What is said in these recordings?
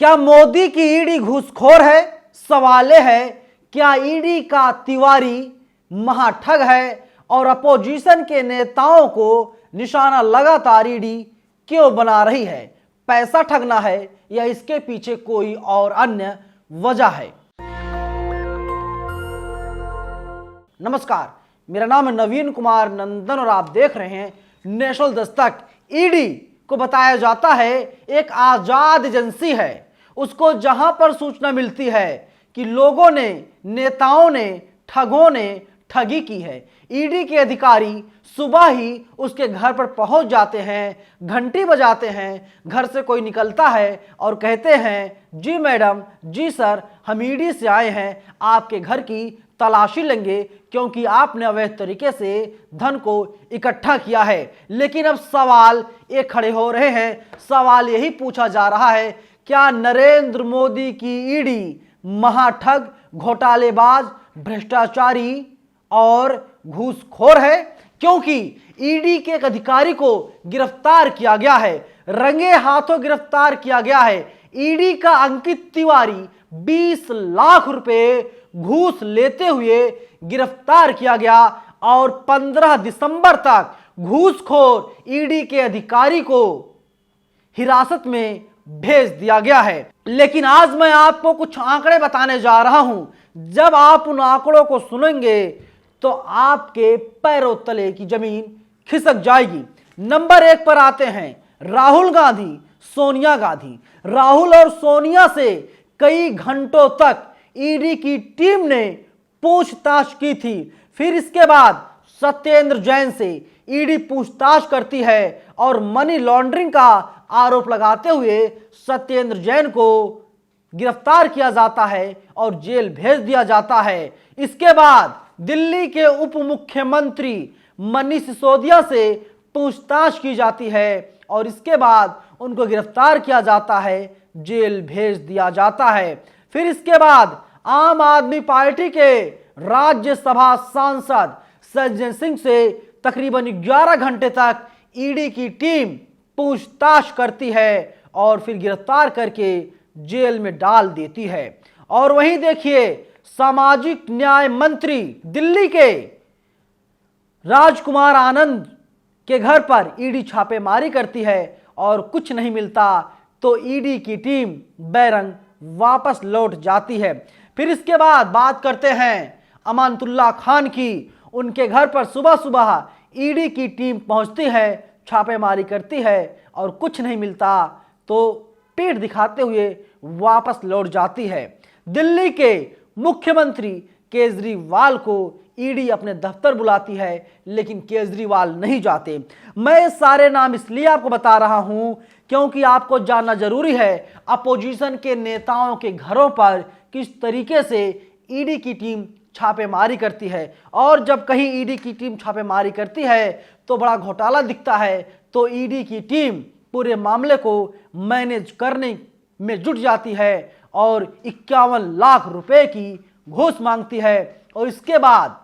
क्या मोदी की ईडी घूसखोर है? सवाल है, क्या ईडी का तिवारी महाठग है? और अपोजिशन के नेताओं को निशाना लगातार ईडी क्यों बना रही है? पैसा ठगना है या इसके पीछे कोई और अन्य वजह है? नमस्कार, मेरा नाम है नवीन कुमार नंदन और आप देख रहे हैं नेशनल दस्तक। ईडी को बताया जाता है एक आजाद एजेंसी है। उसको जहां पर सूचना मिलती है कि लोगों ने, नेताओं ने, ठगों ने ठगी की है, ईडी के अधिकारी सुबह ही उसके घर पर पहुंच जाते हैं, घंटी बजाते हैं, घर से कोई निकलता है और कहते हैं, जी मैडम, जी सर, हम ईडी से आए हैं, आपके घर की तलाशी लेंगे क्योंकि आपने अवैध तरीके से धन को इकट्ठा किया है। लेकिन अब सवाल ये खड़े हो रहे हैं, सवाल यही पूछा जा रहा है, क्या नरेंद्र मोदी की ईडी महाठग, घोटालेबाज, भ्रष्टाचारी और घूसखोर है? क्योंकि ईडी के एक अधिकारी को गिरफ्तार किया गया है, रंगे हाथों गिरफ्तार किया गया है। ईडी का अंकित तिवारी 20 लाख रुपए घूस लेते हुए गिरफ्तार किया गया और 15 दिसंबर तक घूसखोर ईडी के अधिकारी को हिरासत में भेज दिया गया है। लेकिन आज मैं आपको कुछ आंकड़े बताने जा रहा हूं। जब आप उन आंकड़ों को सुनेंगे तो आपके पैरों तले की जमीन खिसक जाएगी। नंबर 1 पर आते हैं राहुल गांधी, सोनिया गांधी। राहुल और सोनिया से कई घंटों तक ईडी की टीम ने पूछताछ की थी। फिर इसके बाद सत्येंद्र जैन से ईडी पूछताछ करती है और मनी लॉन्ड्रिंग का आरोप लगाते हुए सत्येंद्र जैन को गिरफ्तार किया जाता है और जेल भेज दिया जाता है। इसके बाद दिल्ली के उप मुख्यमंत्री मनीष सिसोदिया से पूछताछ की जाती है और इसके बाद उनको गिरफ्तार किया जाता है, जेल भेज दिया जाता है। फिर इसके बाद आम आदमी पार्टी के राज्यसभा सांसद संजय सिंह से तकरीबन 11 घंटे तक ईडी की टीम पूछताछ करती है और फिर गिरफ्तार करके जेल में डाल देती है। और वहीं देखिए, सामाजिक न्याय मंत्री दिल्ली के राजकुमार आनंद के घर पर ईडी छापेमारी करती है और कुछ नहीं मिलता तो ईडी की टीम बैरंग वापस लौट जाती है। फिर इसके बाद बात करते हैं अमानतुल्लाह खान की। उनके घर पर सुबह सुबह ईडी की टीम पहुंचती है, छापेमारी करती है और कुछ नहीं मिलता तो पीठ दिखाते हुए वापस लौट जाती है। दिल्ली के मुख्यमंत्री केजरीवाल को ईडी अपने दफ्तर बुलाती है लेकिन केजरीवाल नहीं जाते। मैं सारे नाम इसलिए आपको बता रहा हूं क्योंकि आपको जानना जरूरी है अपोजिशन के नेताओं के घरों पर किस तरीके से ईडी की टीम छापेमारी करती है। और जब कहीं ईडी की टीम छापेमारी करती है तो बड़ा घोटाला दिखता है तो ईडी की टीम पूरे मामले को मैनेज करने में जुट जाती है और 51 लाख रुपए की घूस मांगती है और इसके बाद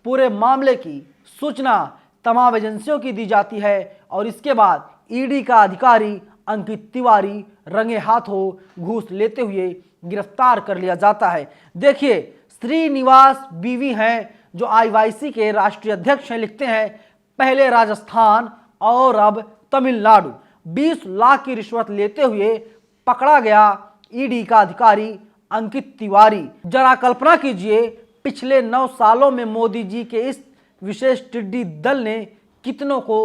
पूरे मामले की सूचना तमाम एजेंसियों की दी जाती है और इसके बाद ईडी का अधिकारी अंकित तिवारी रंगे हाथों घूस लेते हुए गिरफ्तार कर लिया जाता है। देखिए, श्रीनिवास बीवी हैं जो आईवाईसी के राष्ट्रीय अध्यक्ष हैं, लिखते हैं पहले राजस्थान और अब तमिलनाडु। 20 लाख की रिश्वत लेते हुए पकड़ा गया ईडी का अधिकारी अंकित तिवारी। जरा कल्पना कीजिए, पिछले 9 सालों में मोदी जी के इस विशेष टिड्डी दल ने कितनों को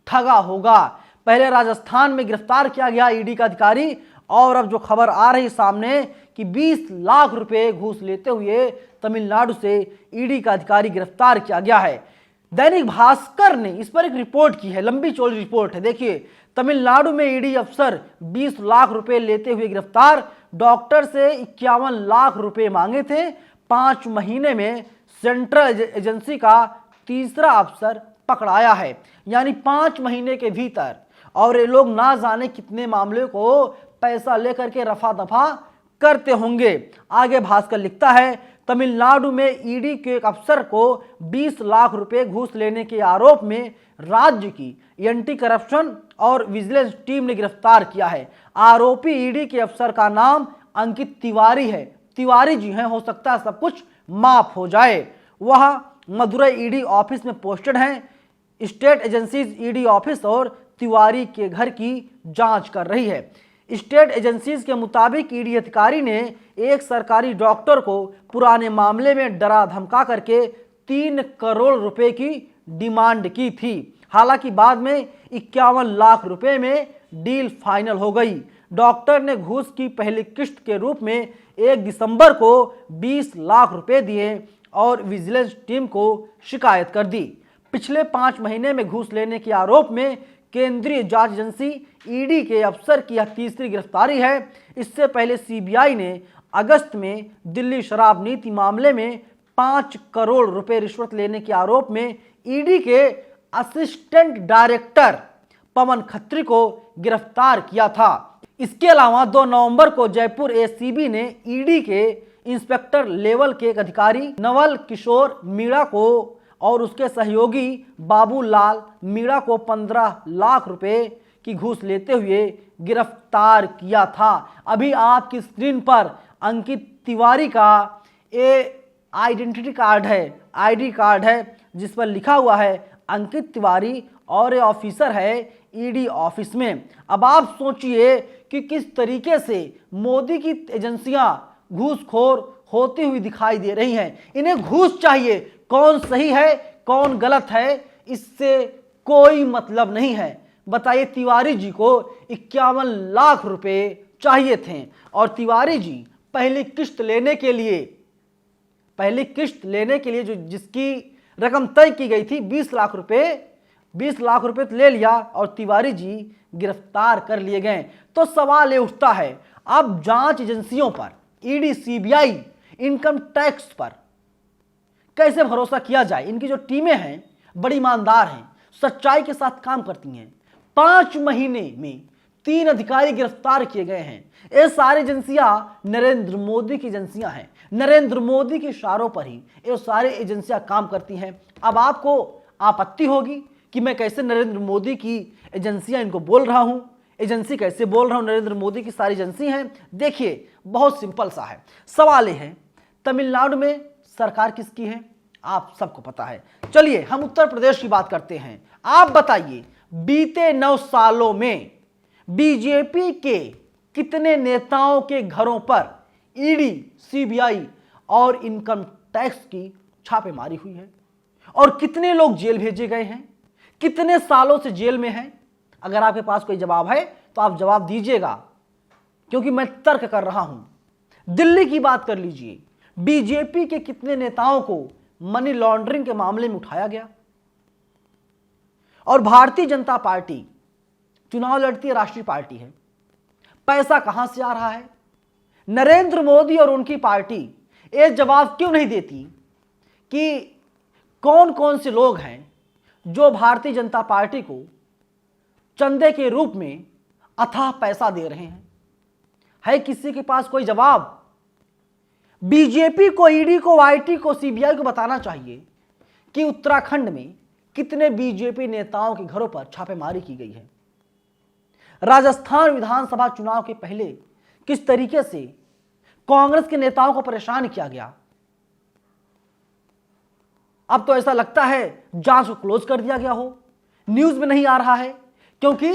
ठगा होगा। पहले राजस्थान में गिरफ्तार किया गया ईडी का अधिकारी और अब जो खबर आ रही सामने कि 20 लाख रुपए घूस लेते हुए तमिलनाडु से ईडी का अधिकारी गिरफ्तार किया गया है। दैनिक भास्कर ने इस पर एक रिपोर्ट की है, लंबी चौड़ी रिपोर्ट है। देखिए, तमिलनाडु में ईडी अफसर 20 लाख रुपए लेते हुए गिरफ्तार। डॉक्टर से 51 लाख रुपए मांगे थे। 5 महीने में सेंट्रल एजेंसी का तीसरा अफसर पकड़ाया है, यानी 5 महीने के भीतर। और ये लोग ना जाने कितने मामले को पैसा लेकर के रफा दफा करते होंगे। आगे भास्कर लिखता है, तमिलनाडु में ईडी के एक अफसर को 20 लाख रुपए घूस लेने के आरोप में राज्य की एंटी करप्शन और विजिलेंस टीम ने गिरफ्तार किया है। आरोपी ईडी के अफसर का नाम अंकित तिवारी है। तिवारी जी हैं, हो सकता है सब कुछ माफ हो जाए। वह मदुरई ईडी ऑफिस में पोस्टेड हैं। स्टेट एजेंसीज ईडी ऑफिस और तिवारी के घर की जांच कर रही है। स्टेट एजेंसीज के मुताबिक ईडी अधिकारी ने एक सरकारी डॉक्टर को पुराने मामले में डरा धमका करके 3 करोड़ रुपए की डिमांड की थी। हालांकि बाद में 51 लाख रुपए में डील फाइनल हो गई। डॉक्टर ने घूस की पहली किस्त के रूप में 1 दिसंबर को 20 लाख रुपए दिए और विजिलेंस टीम को शिकायत कर दी। पिछले 5 महीने में घूस लेने के आरोप में केंद्रीय जांच एजेंसी ईडी के अफसर की यह तीसरी गिरफ्तारी है। इससे पहले सीबीआई ने अगस्त में दिल्ली शराब नीति मामले में 5 करोड़ रुपए रिश्वत लेने के आरोप में ईडी के असिस्टेंट डायरेक्टर पवन खत्री को गिरफ्तार किया था। इसके अलावा 2 नवंबर को जयपुर एसीबी ने ईडी के इंस्पेक्टर लेवल के एक अधिकारी नवल किशोर मीणा को और उसके सहयोगी बाबूलाल मीणा को 15 लाख रुपए की घूस लेते हुए गिरफ्तार किया था। अभी आपकी स्क्रीन पर अंकित तिवारी का आइडेंटिटी कार्ड है, आईडी कार्ड है, जिस पर लिखा हुआ है अंकित तिवारी और ये ऑफिसर है ईडी ऑफिस में। अब आप सोचिए कि किस तरीके से मोदी की एजेंसियां घूसखोर होती हुई दिखाई दे रही हैं। इन्हें घूस चाहिए, कौन सही है कौन गलत है इससे कोई मतलब नहीं है। बताइए, तिवारी जी को 51 लाख रुपए चाहिए थे और तिवारी जी पहली किस्त लेने के लिए जो जिसकी रकम तय की गई थी 20 लाख रुपए तो ले लिया और तिवारी जी गिरफ्तार कर लिए गए। तो सवाल ये उठता है, अब जांच एजेंसियों पर, ईडी, सीबीआई, इनकम टैक्स पर कैसे भरोसा किया जाए। इनकी जो टीमें हैं बड़ी ईमानदार हैं, सच्चाई के साथ काम करती हैं। 5 महीने में 3 अधिकारी गिरफ्तार किए गए हैं। ये सारी एजेंसियां नरेंद्र मोदी की एजेंसियां हैं। नरेंद्र मोदी के इशारों पर ही ये सारी एजेंसियां काम करती हैं। अब आपको आपत्ति होगी कि मैं कैसे नरेंद्र मोदी की एजेंसियां इनको बोल रहा हूं, एजेंसी कैसे बोल रहा हूं, नरेंद्र मोदी की सारी एजेंसी हैं। देखिए, बहुत सिंपल सा है। सवाल ये है, तमिलनाडु में सरकार किसकी है, आप सबको पता है। चलिए हम उत्तर प्रदेश की बात करते हैं। आप बताइए, बीते 9 सालों में बीजेपी के कितने नेताओं के घरों पर ईडी, सीबीआई और इनकम टैक्स की छापेमारी हुई है और कितने लोग जेल भेजे गए हैं, कितने सालों से जेल में हैं। अगर आपके पास कोई जवाब है तो आप जवाब दीजिएगा, क्योंकि मैं तर्क कर रहा हूं। दिल्ली की बात कर लीजिए, बीजेपी के कितने नेताओं को मनी लॉन्ड्रिंग के मामले में उठाया गया। और भारतीय जनता पार्टी चुनाव लड़ती है, राष्ट्रीय पार्टी है, पैसा कहां से आ रहा है। नरेंद्र मोदी और उनकी पार्टी ये जवाब क्यों नहीं देती कि कौन कौन से लोग हैं जो भारतीय जनता पार्टी को चंदे के रूप में अथाह पैसा दे रहे हैं। है किसी के पास कोई जवाब? बीजेपी को, ईडी को, आईटी को, सीबीआई को बताना चाहिए कि उत्तराखंड में कितने बीजेपी नेताओं के घरों पर छापेमारी की गई है। राजस्थान विधानसभा चुनाव के पहले किस तरीके से कांग्रेस के नेताओं को परेशान किया गया। अब तो ऐसा लगता है जांच को क्लोज कर दिया गया हो, न्यूज में नहीं आ रहा है, क्योंकि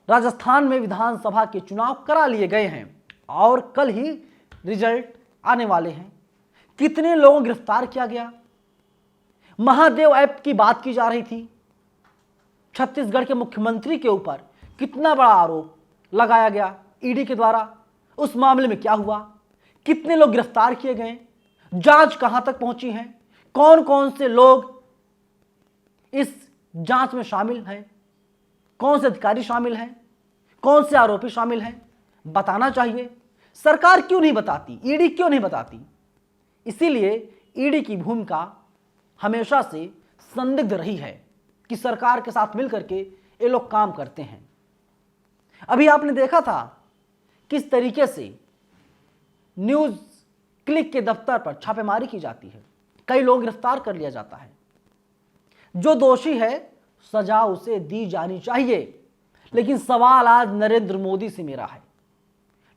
राजस्थान में विधानसभा के चुनाव करा लिए गए हैं और कल ही रिजल्ट आने वाले हैं। कितने लोगों को गिरफ्तार किया गया। महादेव ऐप की बात की जा रही थी। छत्तीसगढ़ के मुख्यमंत्री के ऊपर कितना बड़ा आरोप लगाया गया ईडी के द्वारा। उस मामले में क्या हुआ, कितने लोग गिरफ्तार किए गए, जांच कहां तक पहुंची है, कौन कौन से लोग इस जांच में शामिल हैं, कौन से अधिकारी शामिल हैं, कौन से आरोपी शामिल हैं, बताना चाहिए। सरकार क्यों नहीं बताती, ईडी क्यों नहीं बताती? इसीलिए ईडी की भूमिका हमेशा से संदिग्ध रही है कि सरकार के साथ मिलकर के ये लोग काम करते हैं। अभी आपने देखा था किस तरीके से न्यूज क्लिक के दफ्तर पर छापेमारी की जाती है, कई लोग गिरफ्तार कर लिया जाता है। जो दोषी है सजा उसे दी जानी चाहिए। लेकिन सवाल आज नरेंद्र मोदी से मेरा है,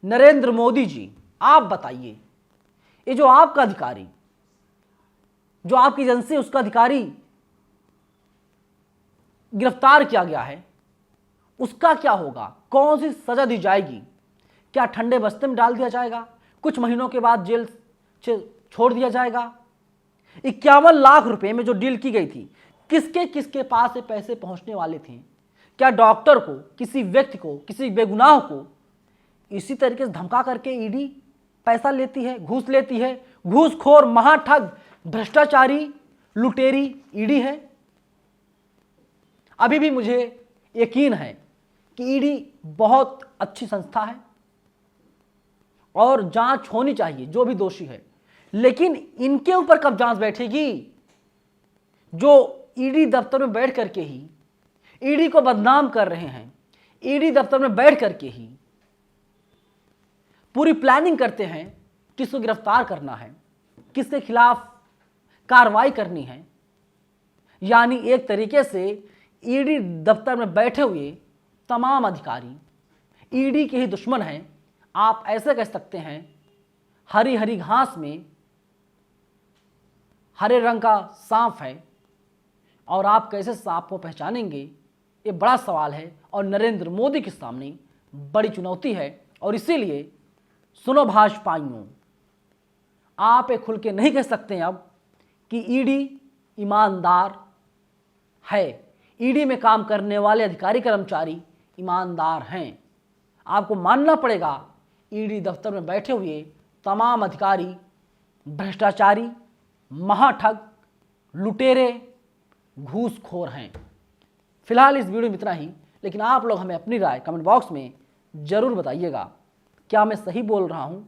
नरेंद्र मोदी जी आप बताइए, ये जो आपका अधिकारी, जो आपकी एजेंसी उसका अधिकारी गिरफ्तार किया गया है, उसका क्या होगा? कौन सी सजा दी जाएगी? क्या ठंडे बस्ते में डाल दिया जाएगा? कुछ महीनों के बाद जेल छोड़ दिया जाएगा? 51 लाख रुपए में जो डील की गई थी, किसके किसके पास से पैसे पहुंचने वाले थे? क्या डॉक्टर को, किसी व्यक्ति को, किसी बेगुनाह को इसी तरीके से धमका करके ईडी पैसा लेती है, घूस लेती है? घूसखोर, महाठग, भ्रष्टाचारी, लुटेरी ईडी है। अभी भी मुझे यकीन है कि ईडी बहुत अच्छी संस्था है और जांच होनी चाहिए जो भी दोषी है। लेकिन इनके ऊपर कब जांच बैठेगी? जो ईडी दफ्तर में बैठ करके ही ईडी को बदनाम कर रहे हैं, ईडी दफ्तर में बैठ करके ही पूरी प्लानिंग करते हैं किसको गिरफ्तार करना है, किसके खिलाफ कार्रवाई करनी है। यानी एक तरीके से ईडी दफ्तर में बैठे हुए तमाम अधिकारी ईडी के ही दुश्मन हैं। आप ऐसे कह सकते हैं, हरी हरी घास में हरे रंग का सांप है और आप कैसे सांप को पहचानेंगे, ये बड़ा सवाल है और नरेंद्र मोदी के सामने बड़ी चुनौती है। और इसीलिए सुनो भाजपाइयों, आप ये खुल के नहीं कह सकते अब कि ईडी ईमानदार है, ईडी में काम करने वाले अधिकारी कर्मचारी ईमानदार हैं। आपको मानना पड़ेगा ईडी दफ्तर में बैठे हुए तमाम अधिकारी भ्रष्टाचारी, महाठग, लुटेरे, घूसखोर हैं। फिलहाल इस वीडियो में इतना ही, लेकिन आप लोग हमें अपनी राय कमेंट बॉक्स में जरूर बताइएगा। क्या मैं सही बोल रहा हूं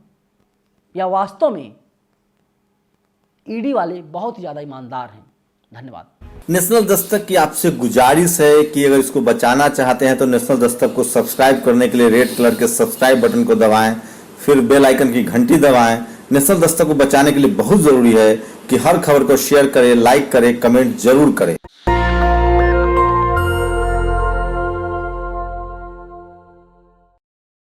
या वास्तव में ईडी वाले बहुत ही ज़्यादा ईमानदार हैं? धन्यवाद। नेशनल दस्तक की आपसे गुजारिश है कि अगर इसको बचाना चाहते हैं तो नेशनल दस्तक को सब्सक्राइब करने के लिए रेड कलर के सब्सक्राइब बटन को दबाएं, फिर बेल आइकन की घंटी दबाएं। नेशनल दस्तक को बचाने के लिए बहुत जरूरी है कि हर खबर को शेयर करें, लाइक करें, कमेंट जरूर करें।